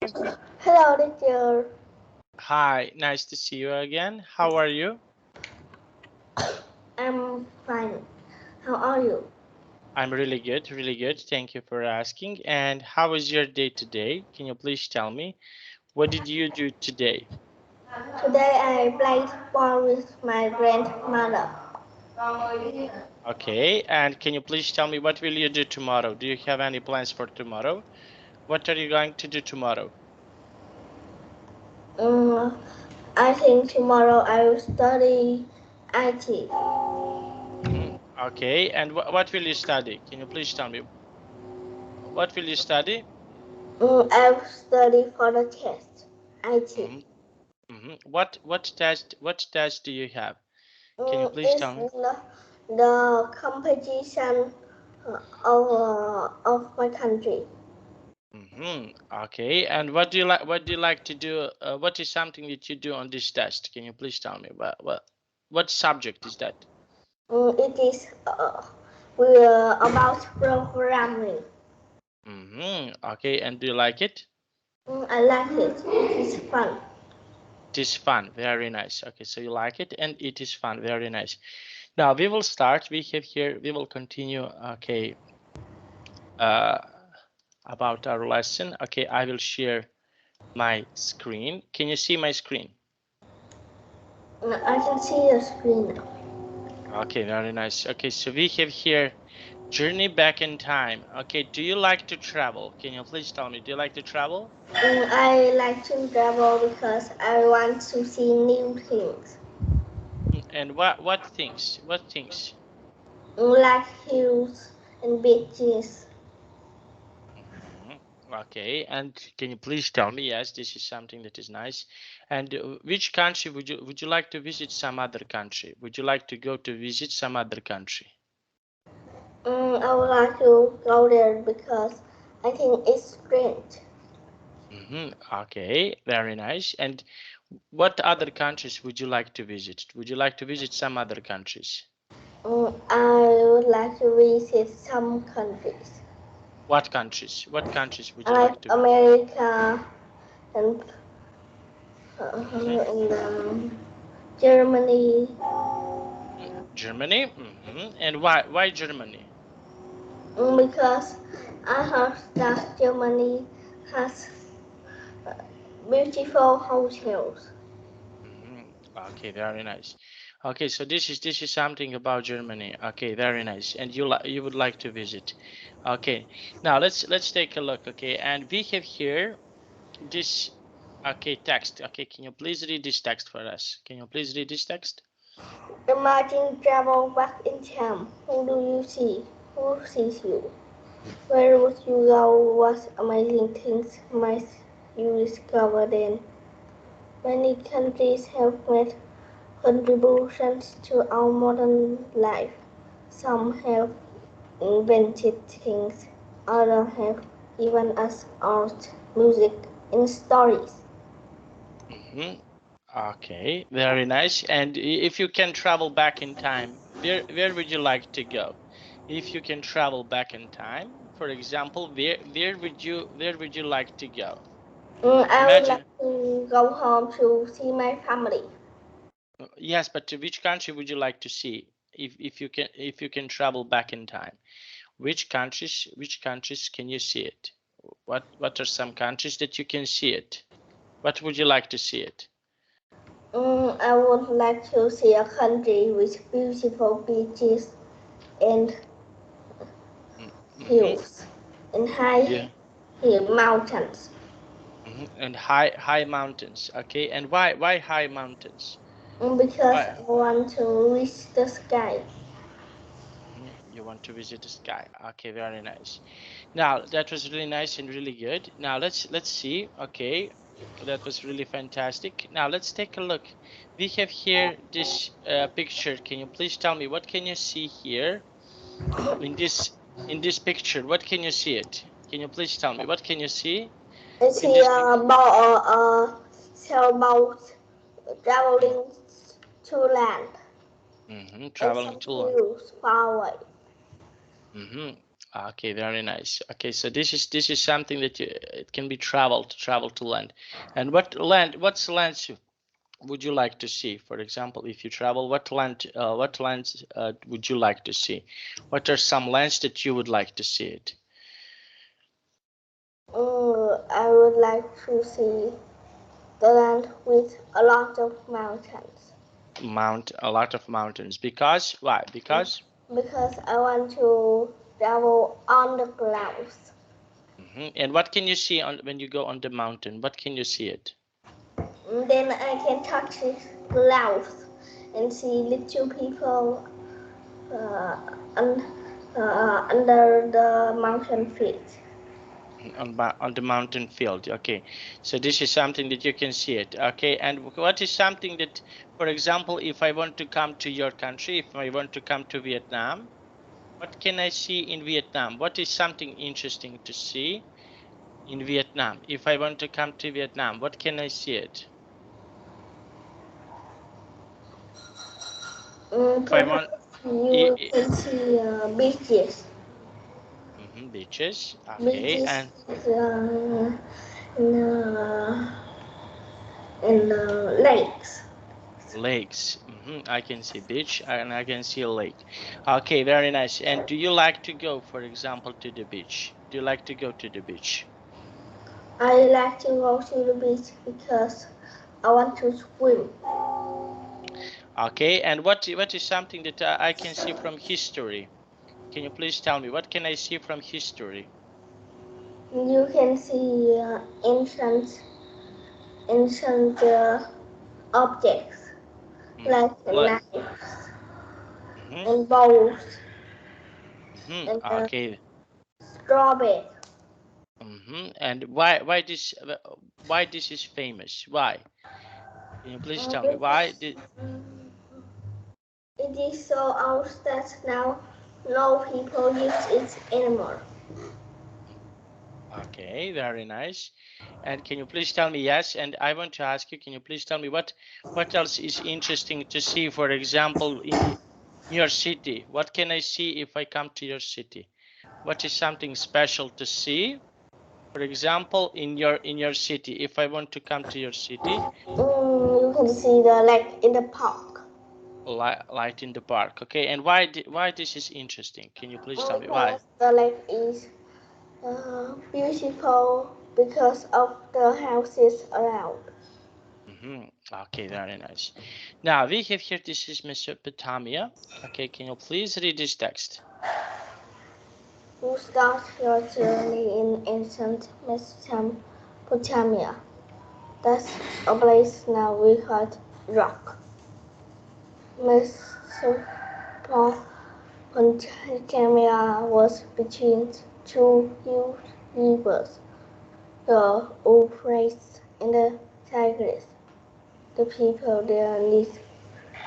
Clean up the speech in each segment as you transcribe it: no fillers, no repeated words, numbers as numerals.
Hello, teacher. Hi, nice to see you again. How are you? I'm fine. How are you? I'm really good, really good. Thank you for asking. And how was your day today? Can you please tell me? What did you do today? Today I played ball with my grandmother. Okay, and can you please tell me what will you do tomorrow? Do you have any plans for tomorrow? What are you going to do tomorrow? Um, I think tomorrow I will study IT. Okay, and what will you study? Can you please tell me? What will you study? I will study for the test. IT. What test do you have? Can you please It's tell me? the competition of my country. Okay, and what do you like? What do you like to do? What is something that you do on this test? Can you please tell me? What subject is that? It is about programming. Okay, and do you like it? I like it. It is fun. It is fun. Very nice. Okay, so you like it, and it is fun. Very nice. Now we will start. We have here. We will continue. Okay. About our lesson. Okay, I will share my screen. Can you see my screen? I can see the screen now. Okay, very nice. Okay, so we have here journey back in time. Okay, do you like to travel? Can you please tell me, do you like to travel? I like to travel because I want to see new things, And what things? What things? like hills and beaches. Okay, and can you please tell me? Yes, this is something that is nice. And which country would you like to visit? Some other country? Would you like to go to visit some other country? I would like to go there because I think it's great. Okay, very nice. And what other countries would you like to visit? Would you like to visit some other countries? I would like to visit some countries, What countries? What countries would you like like to visit? America and, Mhm. and Germany, Germany? And why Germany? because I heard that Germany has beautiful hotels. Okay, very nice. Okay, so this is something about Germany. Okay, very nice. And you would like to visit. Okay, now let's take a look. Okay, and we have here this text. Okay, can you please read this text for us? Can you please read this text? Imagine travel back in time. Who do you see? Who sees you? Where would you go? What amazing things might you discover then? Many countries have made contributions to our modern life. Some have invented things, others have given us art, music, and stories. Okay, very nice. And if you can travel back in time, where would you like to go? If you can travel back in time, for example, where would you like to go? I would like Imagine. to go home to see my family. Yes, but to which country would you like to see if you can travel back in time? Which countries can you see it? What are some countries that you can see it? What would you like to see it? I would like to see a country with beautiful beaches and Mm-hmm. hills and high Yeah. hill mountains. And high mountains. Okay, and why high mountains? Because Why? I want to reach the sky. You want to visit the sky. Okay, very nice. Now that was really nice and really good. Now let's see. Okay, that was really fantastic. Now let's take a look. We have here this picture. Can you please tell me what can you see here in this picture? What can you see it? Can you please tell me what can you see I in see this picture? a sailboat traveling to land and Traveling some to London. hills far away. Mm-hmm. Okay, very nice. Okay, so this is something that it can be travel to land. And what's lands would you like to see? For example, if you travel, what lands would you like to see? What are some lands that you would like to see it? I would like to see the land with a lot of mountains. A lot of mountains. Because why? Because Because I want to travel on the clouds. and what can you see on when you go on the mountain? What can you see it? Then I can touch the clouds and see little people uh, un, under the mountain feet. On the mountain field. Okay, so this is something that you can see it. Okay, and what is something that, for example, if I want to come to your country, if I want to come to Vietnam, what can I see in Vietnam? What is something interesting to see in Vietnam? If I want to come to Vietnam, what can I see it? If I Perhaps want you can see beaches. beaches. Okay, Beaches and and, uh, and lakes. lakes. I can see beach and I can see a lake. Okay, very nice. And do you like to go, for example, to the beach? Do you like to go to the beach? I like to go to the beach because I want to swim. Okay, and what is something that I can see from history? Can you please tell me what can I see from history? You can see ancient objects like What? knives Mm-hmm, and bowls and okay. strawberry. And why this is famous? Why? Can you please tell me why Because did? it is so old that now no people use it anymore. Okay, very nice. And can you please tell me, yes, and I want to ask you, can you please tell me what else is interesting to see, for example, in your city? What can I see if I come to your city? What is something special to see? For example, in your city, if I want to come to your city, You can see the lake in the park. light in the park. Okay, and why this is interesting? Can you please tell me why? Because the lake is beautiful because of the houses around. Okay, very nice. Now we have here, this is Mesopotamia. Okay, can you please read this text? You start your journey in ancient Mesopotamia. That's a place now we call rock. Mesopotamia was between two huge rivers, the Euphrates and the Tigris. The people there lived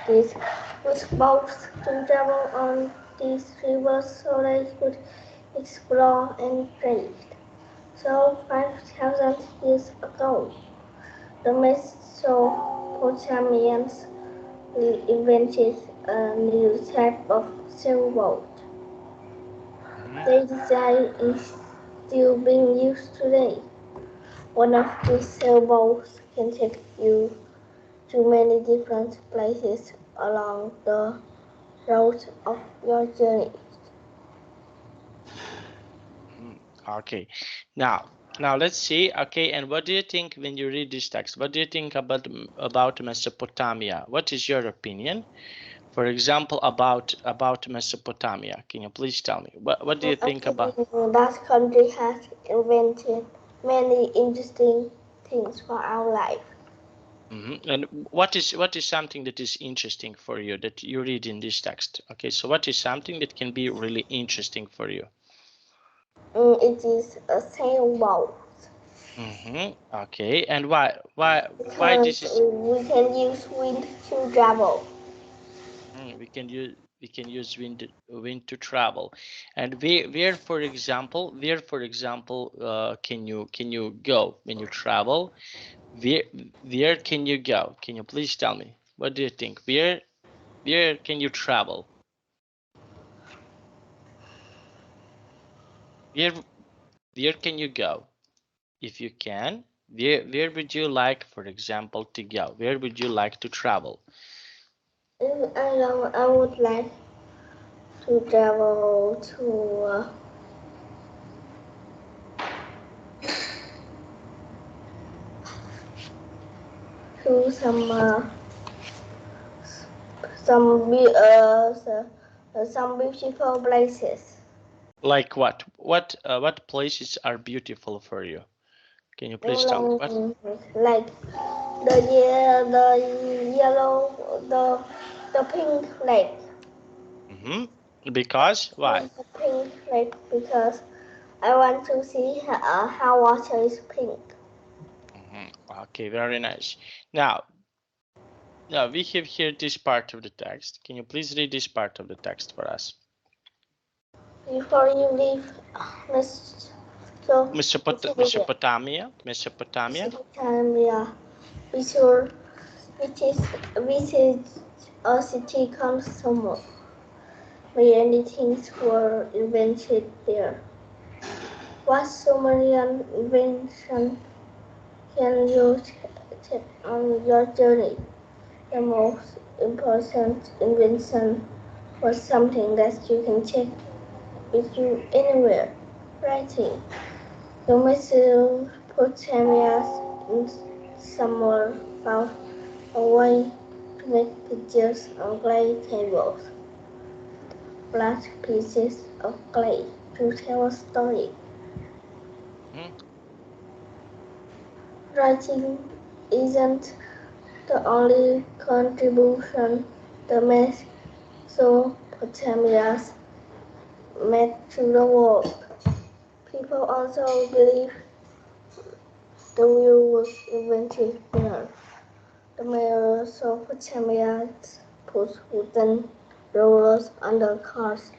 with boats to travel on these rivers so they could explore and trade. So 5,000 years ago, the Mesopotamians invented a new type of sailboat. Mhm. Their design is still being used today. One of these sailboats can take you to many different places along the route of your journey. Mhm. Okay, now let's see. Okay, and what do you think when you read this text? What do you think about Mesopotamia? What is your opinion? For example, about Mesopotamia. Can you please tell me what do you I think think about? that country has invented many interesting things for our life. And what is something that is interesting for you that you read in this text? Okay, so what is something that can be really interesting for you? It is a sailboat Okay, and why this because is we can use wind to travel. we can use wind to travel, and where for example can you go when you travel? Where can you go? Can you please tell me? What do you think? Where can you travel? Where can you go? If you can, where would you like, for example, to go? Where would you like to travel? I would like to travel to some beautiful places. Like what? What places are beautiful for you? Can you please tell me what? Like the yellow, the pink lake. Because why? The pink lake because I want to see how water is pink. Okay, very nice. Now, we have here this part of the text. Can you please read this part of the text for us? Before you leave, let's go Mesopotamia. Mesopotamia. Be sure visit a city called Sumer. Many things were invented there. What Sumerian invention can you take on your journey? The most important invention was something that you can take with you anywhere. Writing. The Mesopotamians in summer found a way to make pictures on clay tables, flat pieces of clay to tell a story. Writing isn't the only contribution the Mesopotamians made to the world. People also believe the wheel was invented there. The Mesopotamians put wooden rollers under cars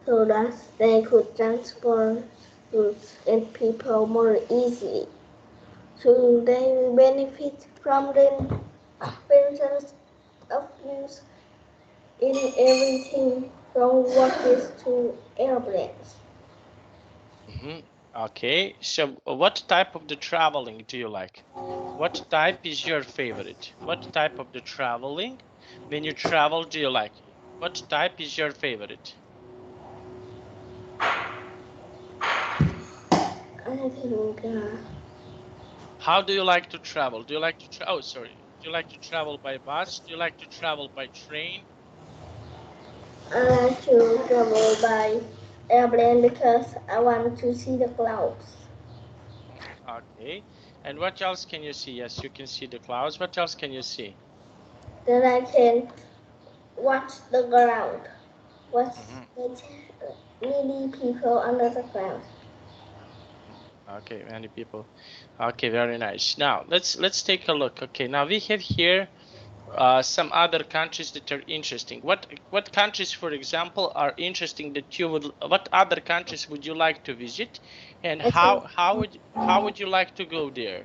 so that they could transport goods and people more easily. So they benefit from the inventions of use in everything from watches to airplanes. Okay, so what type of the traveling do you like? What type is your favorite? What type of the traveling, when you travel, do you like? What type is your favorite? I think How do you like to travel? Do you like to oh, sorry. Do you like to travel by bus? Do you like to travel by train? I like to travel by airplane because I want to see the clouds. Okay. And what else can you see? Yes, you can see the clouds. What else can you see? Then I can watch the ground, watch the many people under the ground. Okay, many people. Okay, very nice. Now let's take a look. Okay, now we have here some other countries that are interesting. What countries, for example, are interesting that you would? What other countries would you like to visit, and I think how would you like to go there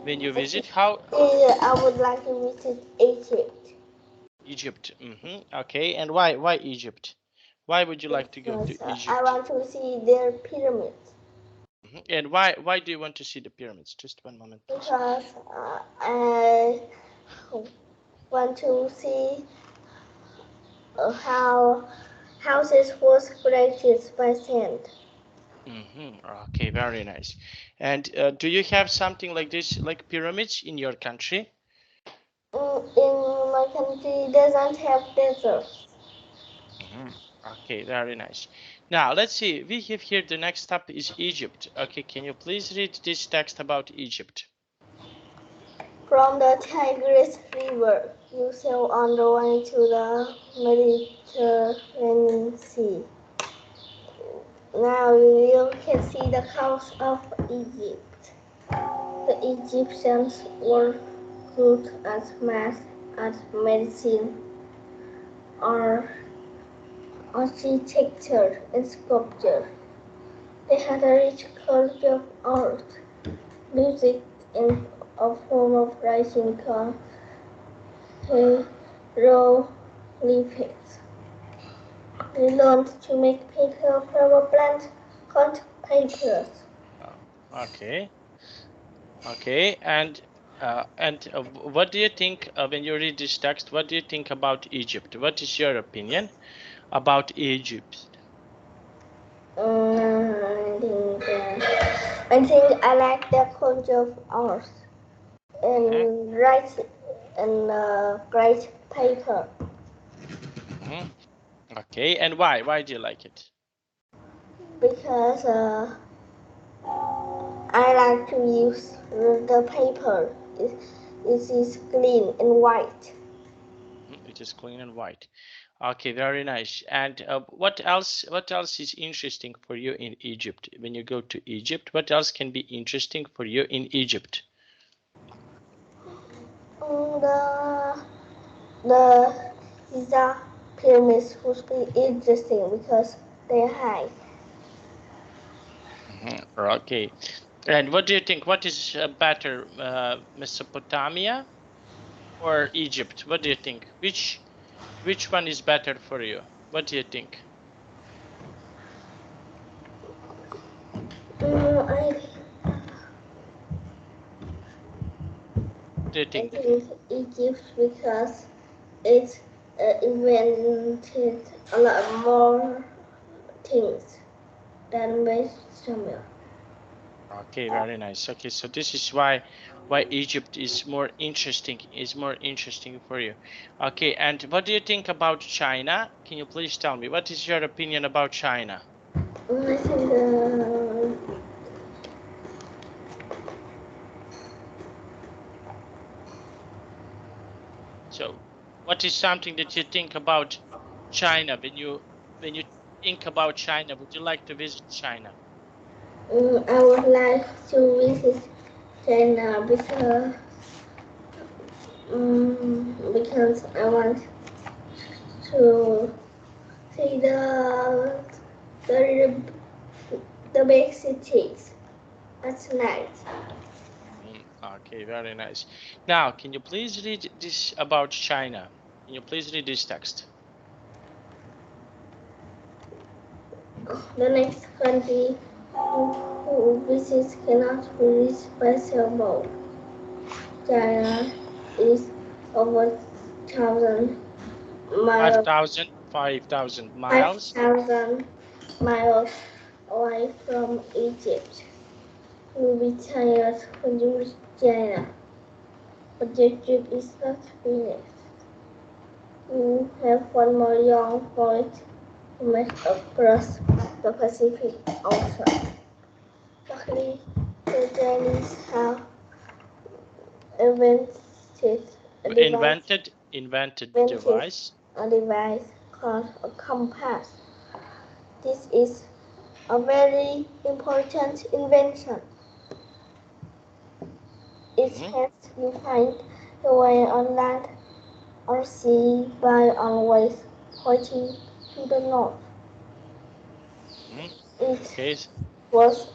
when you I think visit? How I would like to visit Egypt Egypt? Okay, and why Egypt? Why would you like to go to because I Egypt? want to see their pyramids. And why do you want to see the pyramids? Just one moment, please. Because I want to see how houses was created by sand. Okay, very nice. And do you have something like this, like pyramids in your country? In my country doesn't have deserts. Okay, very nice. Now let's see. We have here the next up is Egypt. Okay, can you please read this text about Egypt? From the Tigris River, you sail on the way to the Mediterranean Sea. Now you can see the coast of Egypt. The Egyptians were good at math, at medicine, or architecture and sculpture. They had a rich culture of art, music, and a form of writing called hieroglyphics. They learned to make paper from a plant font papers. Okay. Okay. And what do you think when you read this text? What do you think about Egypt? What is your opinion about Egypt? I think I like the culture of art and write and write paper. Okay. And why? Why do you like it? Because I like to use the paper. It is clean and white. It is clean and white. Okay, very nice. And what else? What else is interesting for you in Egypt? When you go to Egypt, what else can be interesting for you in Egypt? The Giza pyramids would be interesting because they're high. Okay. And what do you think? What is better, Mesopotamia or Egypt? What do you think? Which one is better for you? What do you think? I What do you I think? think Egypt because it invented a lot more things than Mesopotamia. Okay, very nice. Okay, so this is why Egypt is more interesting for you. Okay, and what do you think about China? Can you please tell me what is your opinion about China? I think So, what is something that you think about China when you think about China? Would you like to visit China? I would like to visit China because I want to see the the big cities at night. Okay, very nice. Now, can you please read this about China? Can you please read this text? The next country who visits cannot be reached by sailboat. China is over 1,000 miles 5,000 five miles. thousand miles away from Egypt. You'll be tired when you reach China, but your trip is not finished. You have one more long voyage to make across the Pacific Ocean. Luckily, the Chinese have invented a device, Invented invented device. a device called a compass. This is a very important invention. It helps you find your way on land or sea by always pointing to the north. It Okay. was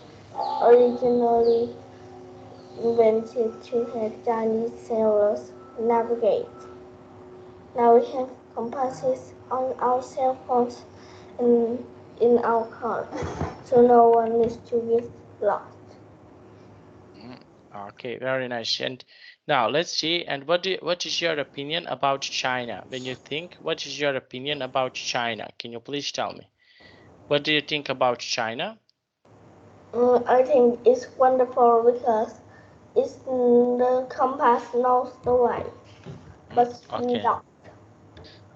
originally invented to help Chinese sailors navigate. Now we have compasses on our cell phones and in our cars, so no one needs to get lost. Okay, very nice. And now let's see. And what is your opinion about China? When you think, what is your opinion about China? Can you please tell me? What do you think about China? I think it's wonderful because it's the compass knows the way, but we Okay. don't.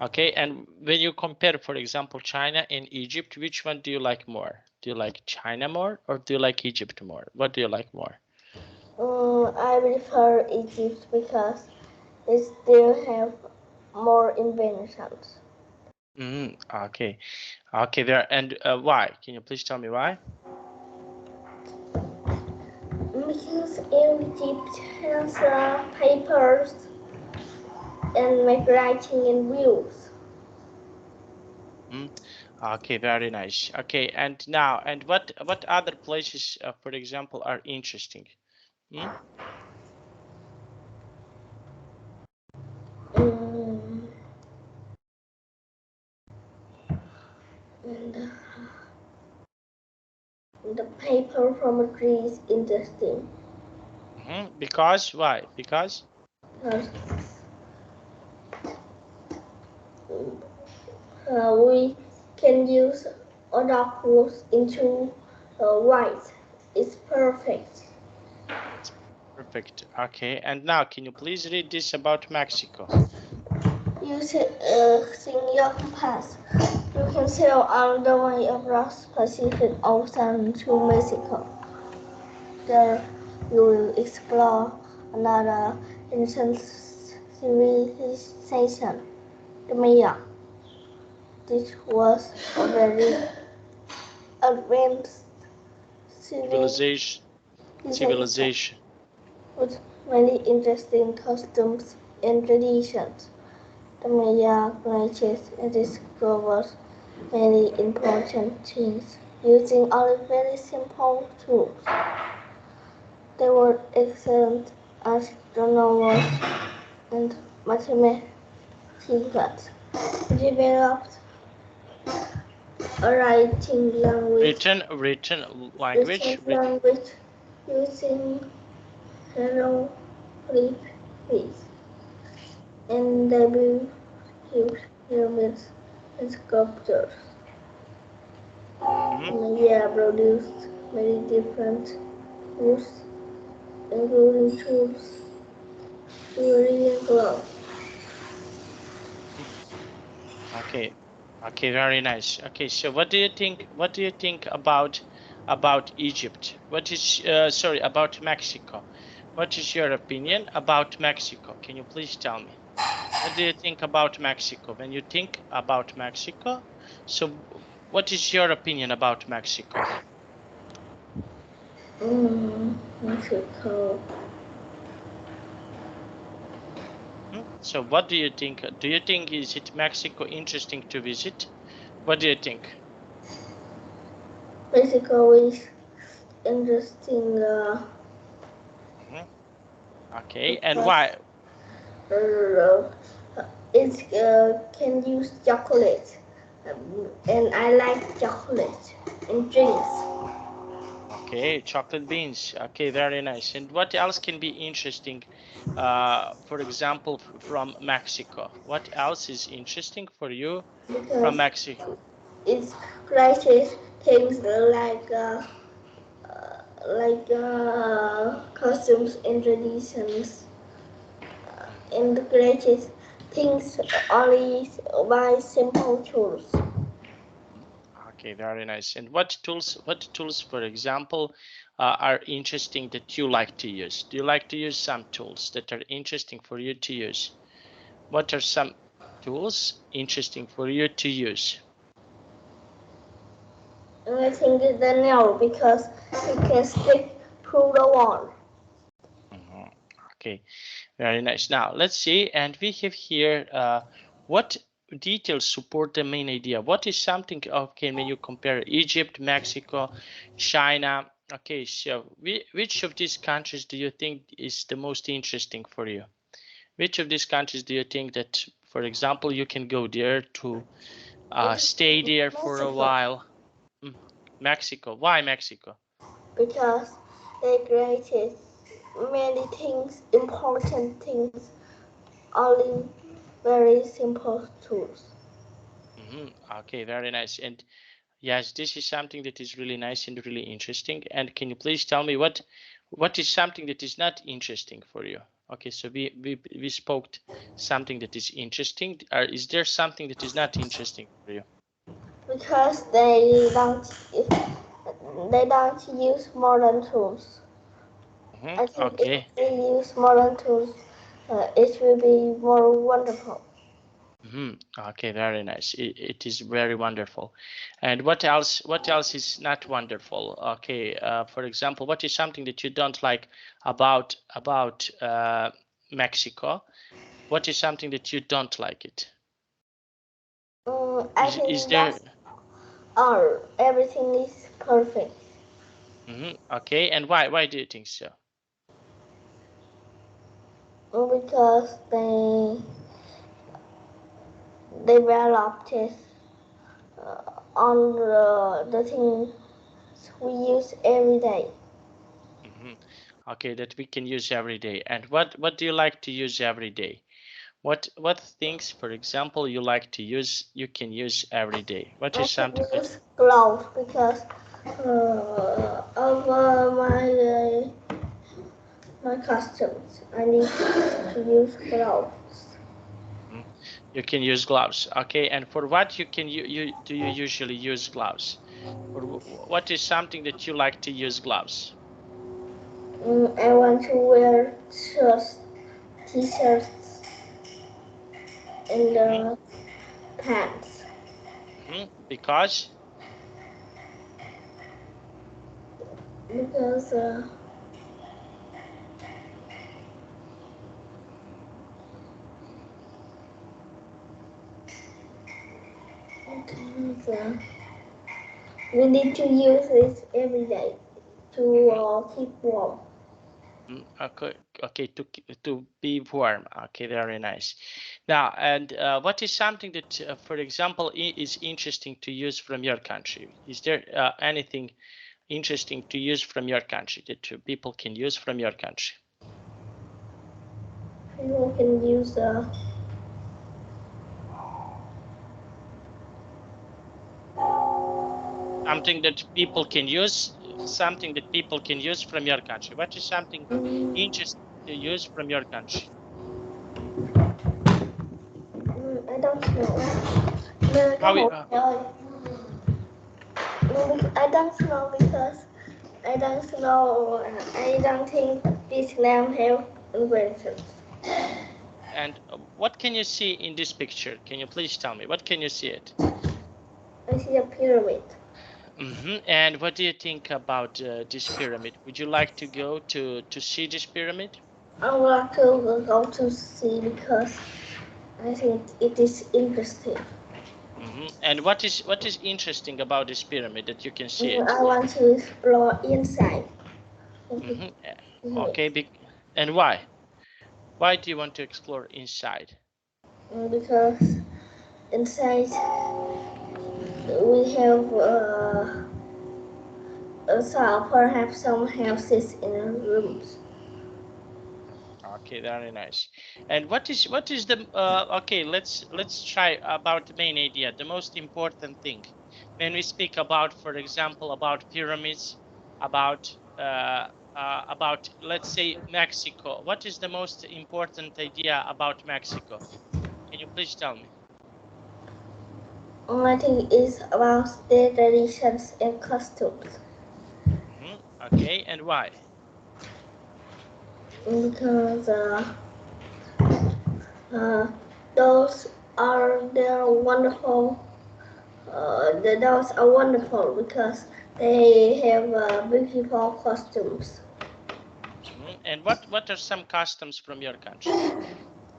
Okay, and when you compare, for example, China and Egypt, which one do you like more? Do you like China more or do you like Egypt more? What do you like more? I prefer Egypt because they still have more inventions. Okay. Okay, there. And why? Can you please tell me why? Because Egypt has papers and make writing and wheels. Mm, okay, very nice. Okay, and now, and what other places, for example, are interesting? Mm? Mm, and The paper from a tree is interesting. Because why? Because Because we can use a dark rose into white. It's perfect. it's perfect. Okay, and now can you please read this about Mexico? Using your compass, you can sail all the way across Pacific Ocean to Mexico. There you will explore another ancient civilization, the Maya. This was a very advanced Civilization. civilization Civilization. with many interesting customs and traditions. The Maya cultures discovered many important things using only very simple tools. They were excellent astronomers and mathematicians. They developed a Written written language. language using hieroglyphs, and they built huge pyramids and sculptures. Maya produced many different goods, including tools, jewelry, and clothes. Okay. Okay, very nice. Okay, so what do you think? What do you think about Egypt? What is sorry, about Mexico? What is your opinion about Mexico? Can you please tell me? What do you think about Mexico? When you think about Mexico, so what is your opinion about Mexico? Mexico. So what do you think? Do you think is it Mexico interesting to visit? What do you think? Mexico is interesting Okay, and because why? it can use chocolate, and I like chocolate and drinks Okay, chocolate beans. Okay, very nice. And what else can be interesting? For example, from Mexico. What else is interesting for you from because Mexico? it creates things customs and traditions, and creates things only by simple tools. Okay, very nice. And what tools, for example, are interesting that you like to use? Do you like to use some tools that are interesting for you to use? What are some tools interesting for you to use? And I think it's the nail because it can stick through the wall. Okay, very nice. Now let's see, and we have here what details support the main idea. What is something? Okay, when you compare Egypt, Mexico, China. Okay, so which of these countries do you think is the most interesting for you? Which of these countries do you think that, for example, you can go there to stay there for a Mexico, while? Mm, Mexico. Why Mexico? because they created many things, important things, only very simple tools. Okay, very nice. And yes, this is something that is really nice and really interesting. And can you please tell me what is something that is not interesting for you? Okay, so we spoke something that is interesting. Is there something that is not interesting for you? Because they don't use modern tools. I think if Okay. they use modern tools, it will be more wonderful. Okay, very nice. It is very wonderful. And what else? What else is not wonderful? Okay, for example, what is something that you don't like about Mexico? What is something that you don't like it? I Is think there? that's all. Everything is perfect Okay, and why do you think so? because they developed it on the thing we use every day. Okay, that we can use every day. And what do you like to use every day? What things, for example, you like to use, you can use every day? What I is can something that use gloves because of my customs. I need to use gloves. you can use gloves? Okay, and for what you can you do you usually use gloves? Or what is something that you like to use gloves? I want to wear shirts, t-shirts, and pants Because because we need to use this every day to keep warm. Okay, okay, to be warm. Okay, very nice. Now, and what is something that, for example, is interesting to use from your country? Is there anything interesting to use from your country that people can use from your country? People can use Something that people can use, something that people can use from your country. What is something interesting to use from your country? I don't know. No, How? I don't know because I don't know. I don't think Vietnam have inventions. And what can you see in this picture? Can you please tell me? What can you see it? I see a pyramid. And what do you think about this pyramid? Would you like to go to see this pyramid? I want to go to see because I think it is interesting. And what is interesting about this pyramid that you can see it? I want to explore inside of the Mm-hmm. pyramid Okay, and why? Why do you want to explore inside? because inside we have perhaps some houses in rooms. Okay, very nice. And what is the okay, let's try about the main idea, the most important thing. When we speak about, for example, about pyramids, about about, let's say, Mexico. What is the most important idea about Mexico? Can you please tell me? I think it's about their traditions and customs Okay, and why? because uh, those are their wonderful. Those are wonderful because they have beautiful costumes. And what are some customs from your country?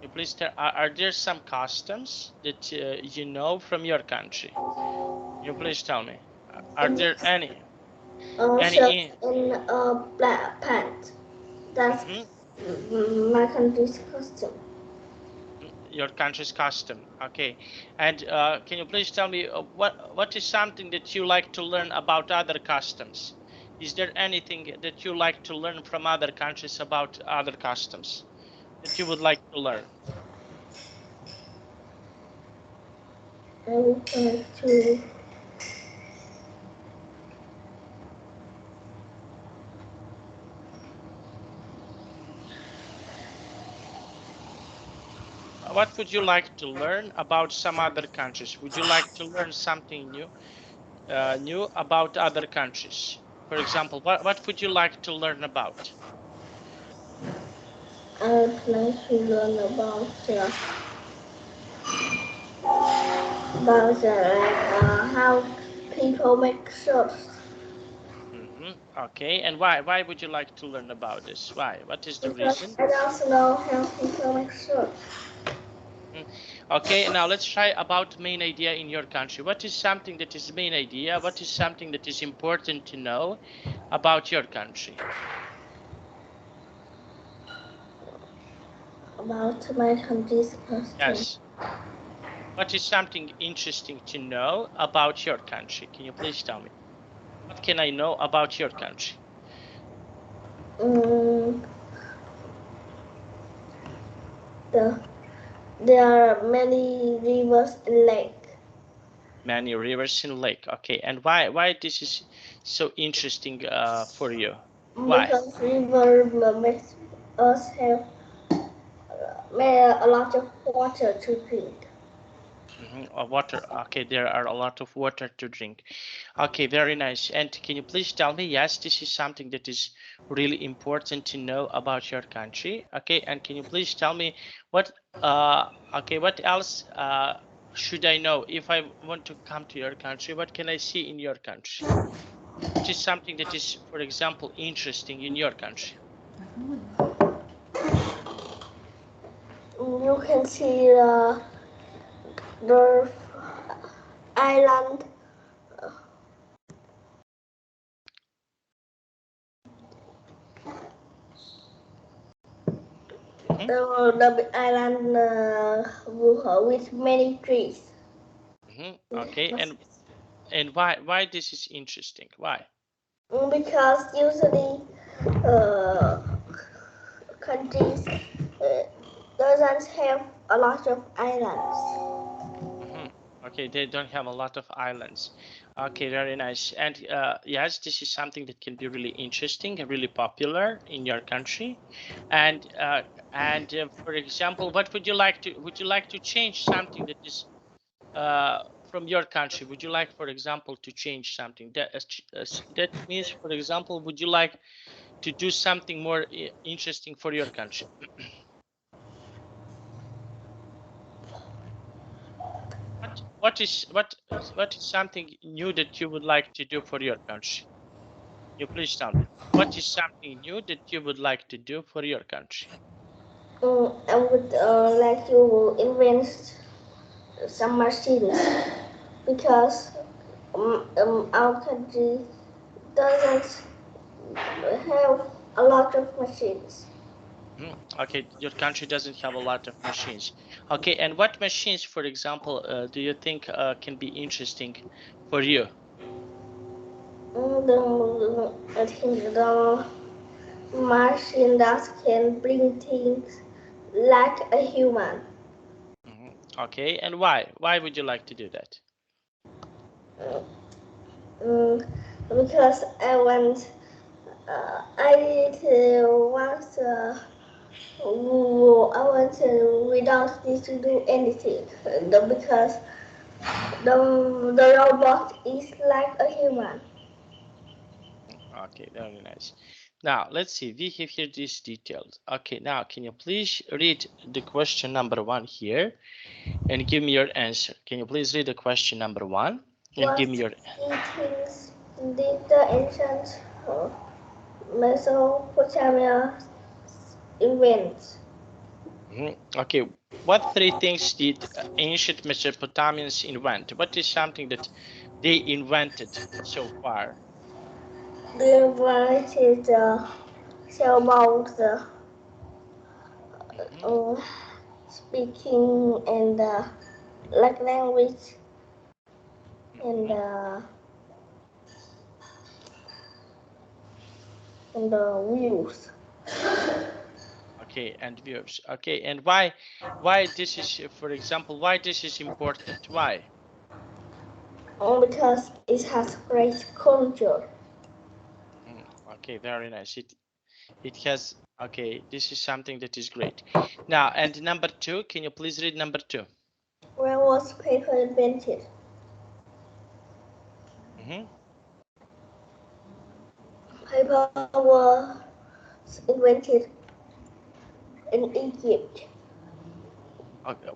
You please tell, are there some customs that you know from your country? You please tell me. Are there Yes, any shirts in and black pants. That's mhm, my country's costume. your country's custom? Okay, and can you please tell me what is something that you like to learn about other customs? Is there anything that you like to learn from other countries about other customs that you would like to learn? I would like to. What would you like to learn about some other countries? Would you like to learn something new about other countries? For example, what would you like to learn about? I would like to learn about how people make shirts. Okay, and why would you like to learn about this? Why? What is the Because reason? I don't know how people make shirts. Mm. Okay, now let's try about main idea in your country. What is something that is main idea? What is something that is important to know about your country? About my country's costume. Yes. What is something interesting to know about your country? Can you please tell me? what can I know about your country? There are many rivers and lakes. Many rivers and lake. Okay, and why this is so interesting for you? Why? Because river makes us have a lot of water to drink. Water. Okay, there are a lot of water to drink. Okay, very nice. And can you please tell me, yes, this is something that is really important to know about your country. Okay, and can you please tell me what okay, what else should I know if I want to come to your country? What can I see in your country? What is something that is, for example, interesting in your country? You can see the island. The island with many trees. Okay, and why this is interesting? Why? Because usually uh, countries doesn't have a lot of islands. Okay, they don't have a lot of islands. Okay, very nice. And yes, this is something that can be really interesting and really popular in your country. And for example, what would you like to? Would you like to change something that is from your country? Would you like, for example, to change something? That means, for example, would you like to do something more interesting for your country? What is something new that you would like to do for your country? You please tell me. What is something new that you would like to do for your country? I would like to invent some machines because our country doesn't have a lot of machines. Okay, your country doesn't have a lot of machines. Okay, and what machines, for example, do you think can be interesting for you? I think the machine that can bring things like a human. Okay, and why? Why would you like to do that? Mm, because I want without need to do anything. Because the robot is like a human. Okay, very nice. Now, let's see. We have here these details. Okay, now, can you please read the question number 1 here and give me your answer? Can you please read the question number 1 and give What me your... key things did the ancient Mesopotamia invent? Okay, what 3 things did ancient Mesopotamians invent? What is something that they invented so far? They invented sailboats, uh, speaking and like language and views. Okay, and views. Okay, and why this is, for example, why this is important? Why? Because it has great culture. Okay, very nice. It has, okay, this is something that is great. Now, and number 2, can you please read number 2? Where was paper invented? Paper was invented in Egypt. Okay,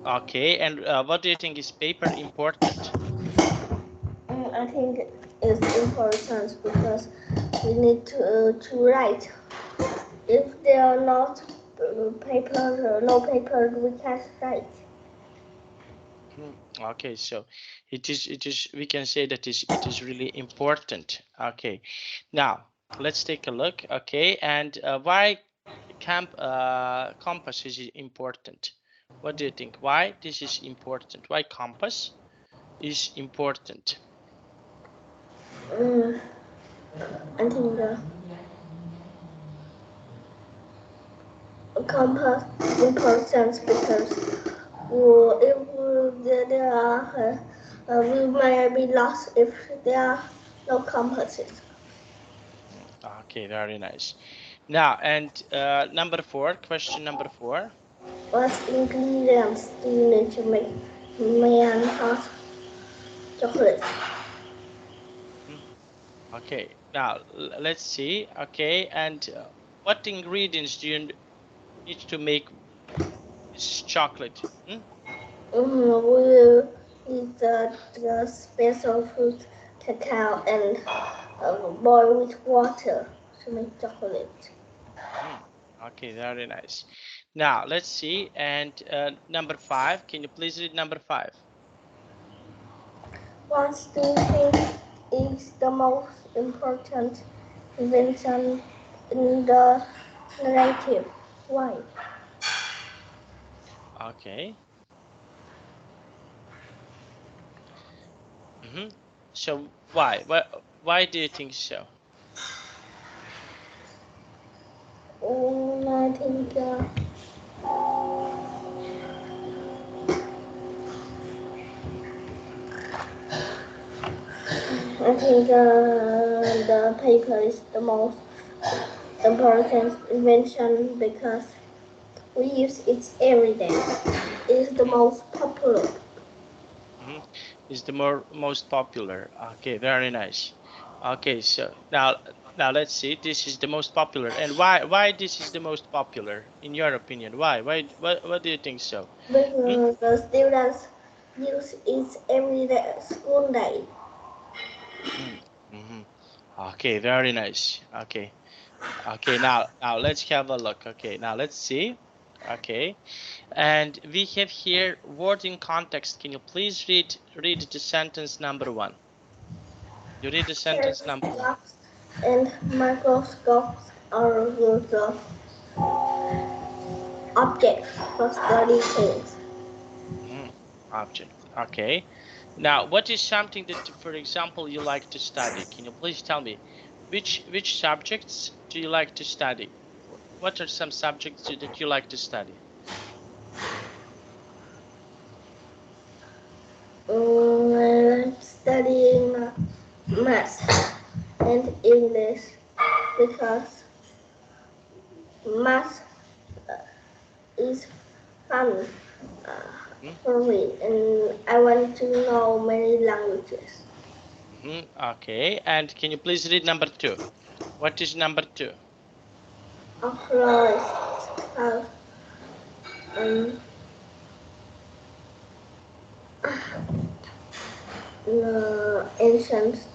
okay, and what do you think is paper important? I think it's important because we need to write. If there are not no paper, we can't write. Okay, so it is we can say that it is really important. Okay, now let's take a look. Okay, and why compass is important? What do you think? Why this is important? Why compass is important? Mm, I think compass importance because if there are we might be lost if there are no compasses. Okay, very nice. Now, and number 4, question number 4. What ingredients do you need to make man hot chocolate? Mhm. Okay, now let's see. Okay, and what ingredients do you need to make this chocolate? We need the special fruit, cacao, and boil with water to make chocolate. Mhm. Okay, very nice. Now let's see. And number 5, can you please read number 5? What do you think is the most important invention in the narrative? Why? Okay. Mm-hmm. So why? Why do you think so? I think the paper is the most important invention because we use it every day. It is the Mm-hmm. most popular. Mm-hmm. Is the most popular. Okay, very nice. Okay, so now let's see. This is the most popular, and why this is the most popular in your opinion? Why what do you think so? Hmm? Because the students use it every day, school day. Mm-hmm. Okay, very nice. Okay. Okay, now let's have a look. Okay, now let's see. Okay, and we have here word in context. Can you please read the sentence number 1? You read the sentence number 1. Telescopes and microscopes are the objects for study things. Mhm. Object. Okay. Now, what is something that, for example, you like to study? Can you please tell me which subjects do you like to study? What are some subjects that you like to study? I'm studying math and English because math is fun Hmm. for me and I want to know many languages. Okay. And can you please read number 2? What is number 2? Archaeologists have um, ancient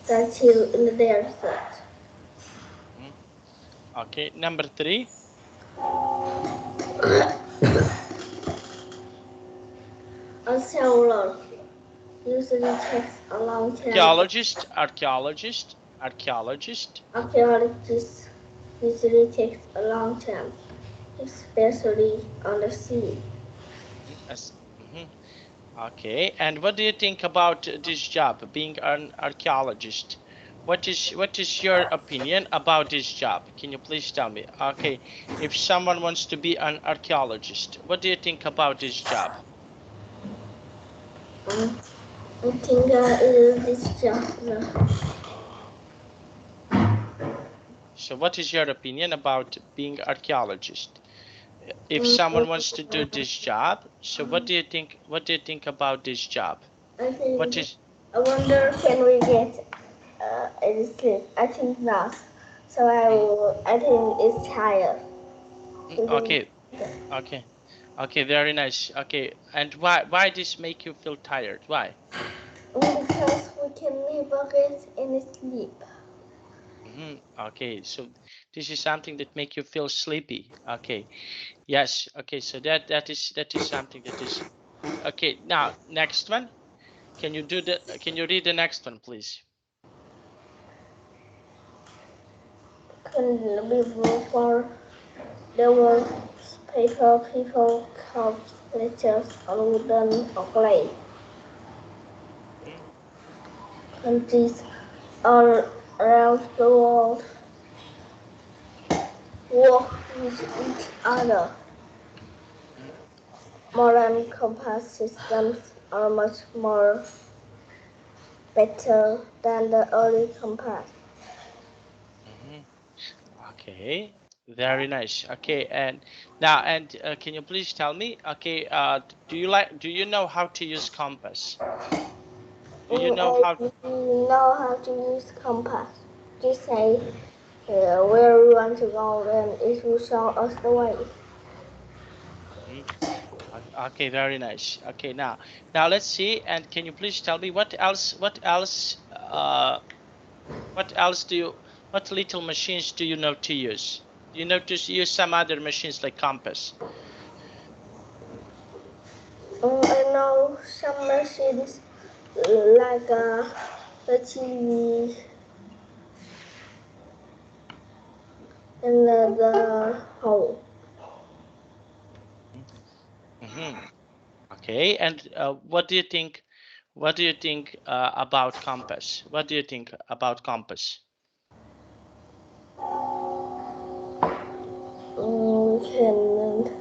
statue in the desert. Mhm. Okay. Number 3. A sailor usually takes a long time. Archaeologist. Archaeologists usually takes a long time, especially on the sea. Mhm. Okay, and what do you think about this job, being an archaeologist? What is your opinion about this job? Can you please tell me? Okay, if someone wants to be an archaeologist, what do you think about this job? Um, I think this job. So, what is your opinion about being archaeologist? If Um, someone wants to do this job, so what do you think? What do you think about this job? I What think. is I wonder can we get any sleep? I think not. So mm, I think it's tired. Thinking okay? Okay. Okay, very nice. Okay, and why this make you feel tired? Why? because we can never get any sleep. Okay, so this is something that make you feel sleepy. Okay, yes. Okay, so that is something that is okay. Now next one. Can you read the next one, please? Can before there was paper, people carved letters on wooden or clay. Mhm. Countries all around the world work with each other. Mhm. Modern compass systems are much more better than the early compass. Mhm. Okay, very nice. Okay, and now, and can you please tell me, okay, do you know how to use compass? Do you know I how? know how to use compass. Just say where we want to go and it will show us the way. Mhm. Okay, very nice. Okay, now let's see. And can you please tell me what else? What else what little machines do you know to use? Do you know to use some other machines like compass? I know some machines like the TV and the home. Mm-hmm. Okay, and what do you think? What do you think about compass? What do you think about compass? We can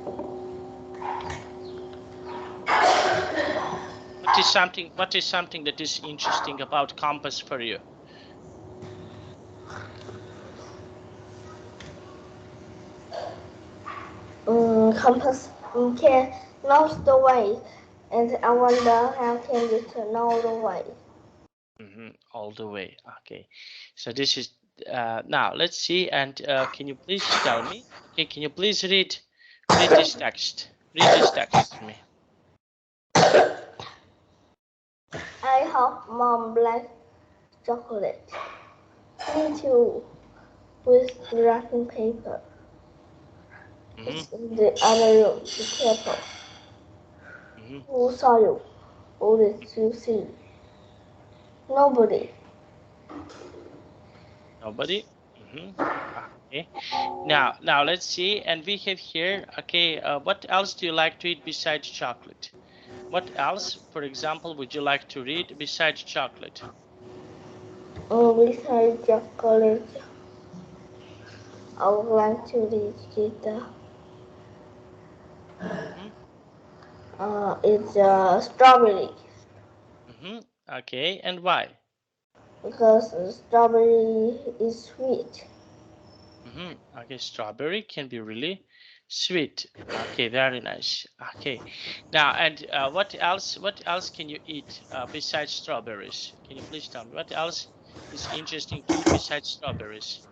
What is something that is interesting about compass for you? compass can know the way, and I wonder how can you to know the way. All the way. Okay, so this is now. Let's see. And can you please tell me? Okay, can you please read this text? Read this text to me. I hope mom likes chocolate. Me too, with wrapping paper. Mm-hmm, It's in the other room. Be careful. mm-hmm. Who saw you? Who did you see? Nobody. Nobody. Mm-hmm. Okay. Now let's see. And we have here. Okay. What else do you like to eat besides chocolate? What else, for example, would you like to read besides chocolate? Besides chocolate, I would like to read it. Mm-hmm. It's strawberry Mm-hmm. Okay. And why? because strawberry is sweet. Okay, strawberry can be really sweet. Okay, very nice. Okay, now and what else? What else can you eat besides strawberries? Can you please tell me what else is interesting to eat besides strawberries?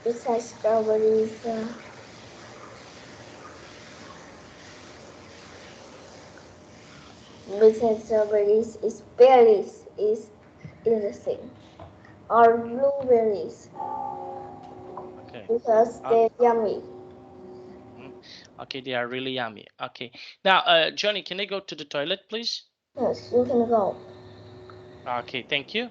Besides strawberries, is berries is interesting or Mhm. blueberries Okay. because Uh, they're yummy. mhm. Okay, they are really yummy. Okay. Now, Johnny, can I go to the toilet, please? Yes, you can go. Okay, thank you.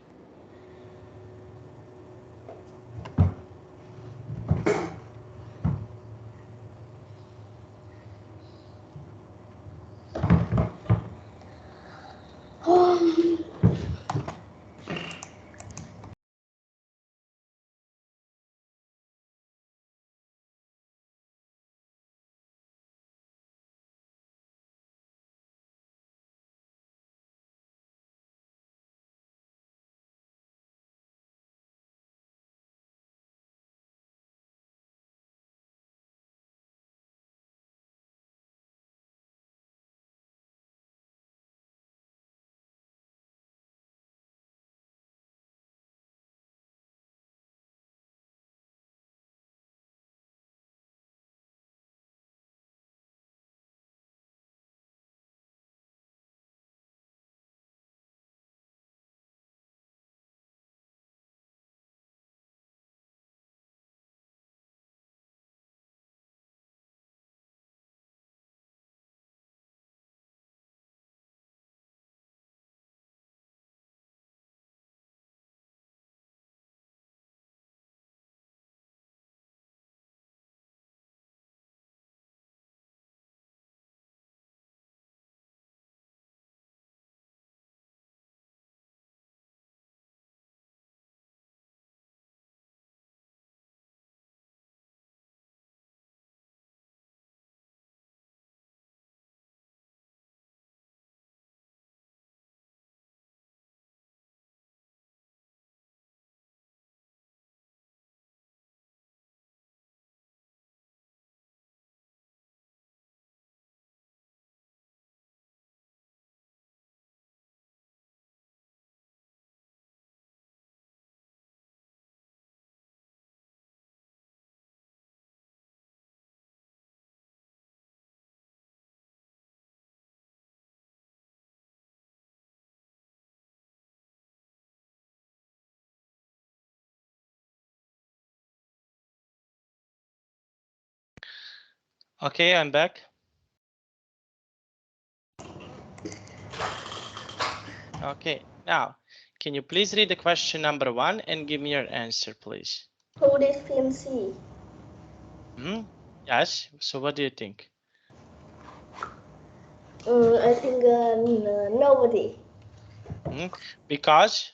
Okay, I'm back. Okay, now, can you please read the question number 1 and give me your answer, please? Who did film see? Yes, so what do you think? I think nobody. Because?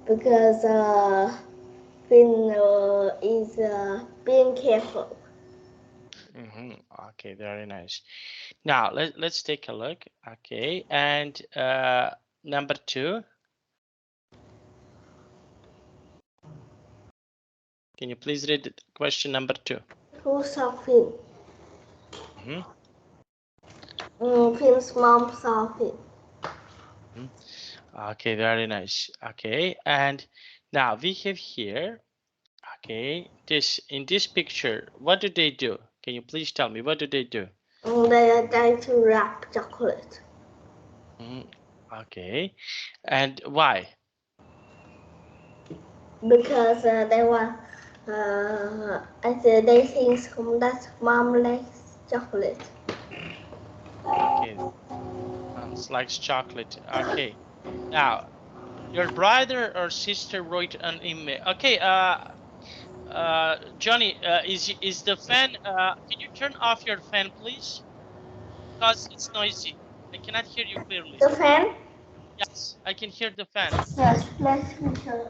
Because Finn is being careful. Okay, very nice. Now let's take a look. Okay, and number 2. Can you please read question number 2? Who saw Finn? Finn's mom saw Finn. Okay, very nice. Okay, and now we have here, okay, in this picture, what do they do? Can you please tell me, what do they do? They are trying to wrap chocolate. Okay, and why? Because they want, they think that mom likes chocolate. Okay, moms likes chocolate. Okay, now your brother or sister wrote an email. Okay, Johnny, is the fan? Can you turn off your fan, please? Because it's noisy. I cannot hear you clearly. The fan? Yes, I can hear the fan. Yes, let me turn.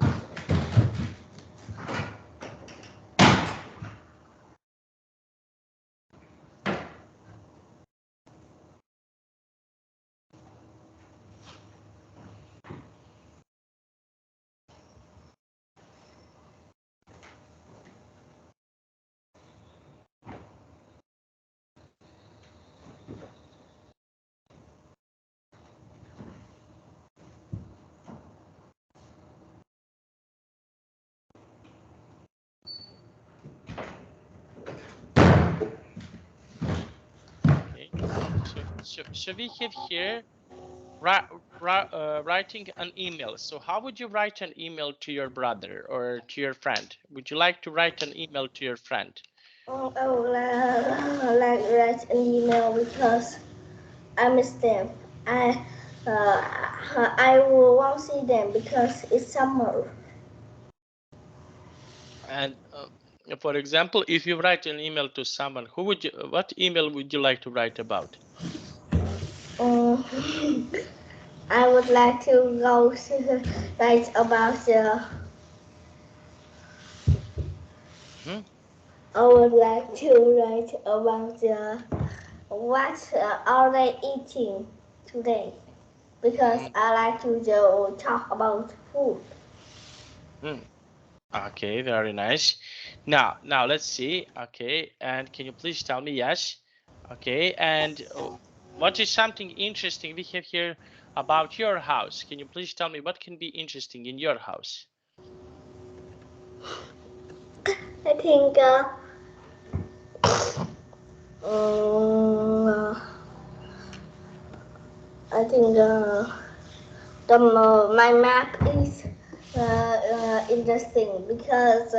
Okay, so we have here writing an email. So how would you write an email to your brother or to your friend? Would you like to write an email to your friend? I would like write an email because I miss them. I won't see them because it's summer. And for example, if you write an email to someone, what email would you like to write about? I would like to go to write about the. I would like to write about the what are they eating today because I like to talk about food. Okay, very nice. Now let's see. Okay, and can you please tell me? Yes. Okay, and what is something interesting we have here about your house? Can you please tell me what can be interesting in your house? I think I think my map is interesting because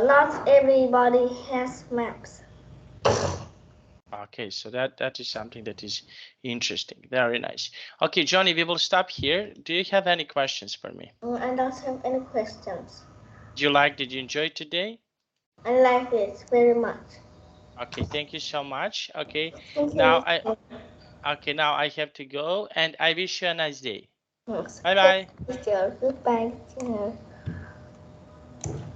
not everybody has maps. Okay, so that is something that is interesting. Very nice. Okay, Johnny, we will stop here. Do you have any questions for me? I don't have any questions. Did you enjoy today? I like it very much. Okay, thank you so much. Okay, Thank now you. now I have to go, and I wish you a nice day. Thanks. Bye bye. Goodbye.